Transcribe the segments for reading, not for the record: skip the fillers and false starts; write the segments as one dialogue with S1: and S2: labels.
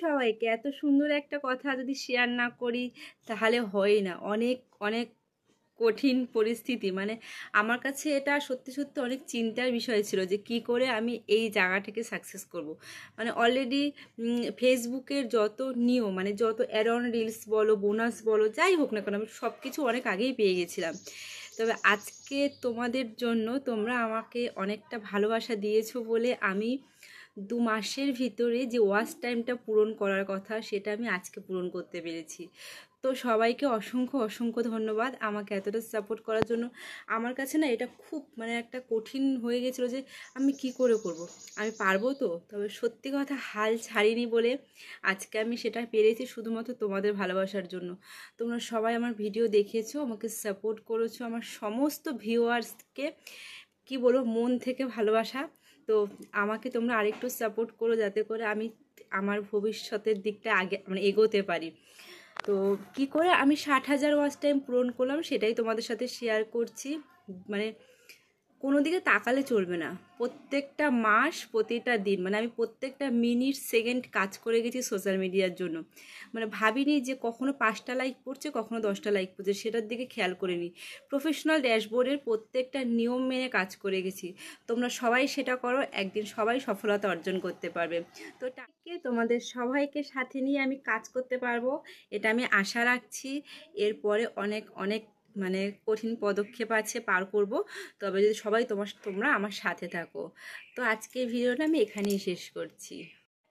S1: সবাইকে। এত সুন্দর একটা কথা যদি শেয়ার না করি তাহলে হয়ই না। অনেক অনেক কঠিন পরিস্থিতি, মানে আমার কাছে এটা সত্যি সত্যি অনেক চিন্তার বিষয় ছিল যে কি করে আমি এই জায়গাটাকে সাকসেস করব। মানে অলরেডি ফেসবুকের যত নিয়ম, মানে যত অ্যাড অন রিলস বলো, বোনাস বলো, যাই হোক না কেন, আমি সব কিছু অনেক আগেই পেয়ে গেছিলাম। তবে আজকে তোমাদের জন্য, তোমরা আমাকে অনেকটা ভালোবাসা দিয়েছো বলে আমি 2 মাসের ভিতরে যে ওয়াচ টাইমটা পূরণ করার কথা সেটা আমি আজকে পূরণ করতে পেরেছি। তো সবাইকে অসংখ্য অসংখ্য ধন্যবাদ আমাকে এতটা সাপোর্ট করার জন্য। আমার কাছে না এটা খুব মানে একটা কঠিন হয়ে গেছিলো যে আমি কি করে করব, আমি পারবো তো। তবে সত্যি কথা হাল ছাড়িনি বলে আজকে আমি সেটা পেরেছি শুধুমাত্র তোমাদের ভালোবাসার জন্য। তোমরা সবাই আমার ভিডিও দেখেছো, আমাকে সাপোর্ট করেছো, আমার সমস্ত ভিউয়ার্সকে কি বলবো মন থেকে ভালোবাসা। তো আমাকে তোমরা আরেকটু সাপোর্ট করো যাতে করে আমি আমার ভবিষ্যতের দিকটা আগে মানে এগোতে পারি। তো কি করে আমি 60,000 ওয়াচ টাইম পূরণ করলাম সেটাই তোমাদের সাথে শেয়ার করছি। মানে কোনো দিকে তাকালে চলবে না, প্রত্যেকটা মাস প্রতিটা দিন, মানে আমি প্রত্যেকটা মিনিট সেকেন্ড কাজ করে গেছি সোশ্যাল মিডিয়ার জন্য। মানে ভাবিনি যে কখনো 5টা লাইক পড়ছে, কখনো 10টা লাইক পড়ছে, সেটার দিকে খেয়াল করিনি। প্রফেশনাল ড্যাশবোর্ডের প্রত্যেকটা নিয়ম মেনে কাজ করে গেছি। তোমরা সবাই সেটা করো, একদিন সবাই সফলতা অর্জন করতে পারবে। তো তাকে তোমাদের সবাইকে সাথে নিয়ে আমি কাজ করতে পারবো, এটা আমি আশা রাখছি। এরপরে অনেক অনেক মানে কঠিন পদক্ষেপ আছে, পার করব। তবে যদি সবাই তোমরা আমার সাথে থাকো। তো আজকে ভিডিওটা আমি এখানেই শেষ করছি।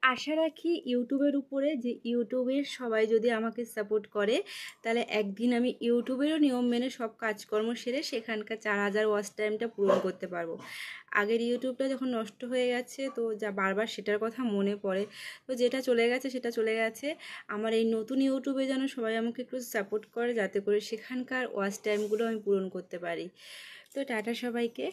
S1: আশা রাখি ইউটিউবের উপরে যে ইউটিউবের সবাই যদি আমাকে সাপোর্ট করে তাহলে একদিন আমি ইউটিউবেরও নিয়ম মেনে সব কাজকর্ম সেরে সেখানকার 4,000 ওয়াচ টাইমটা পূরণ করতে পারবো। আগের ইউটিউবটা যখন নষ্ট হয়ে গেছে তো যা বারবার সেটার কথা মনে পড়ে। তো যেটা চলে গেছে সেটা চলে গেছে। আমার এই নতুন ইউটিউবে যেন সবাই আমাকে একটু সাপোর্ট করে যাতে করে সেখানকার ওয়াচ টাইমগুলো আমি পূরণ করতে পারি। তো টাটা সবাইকে।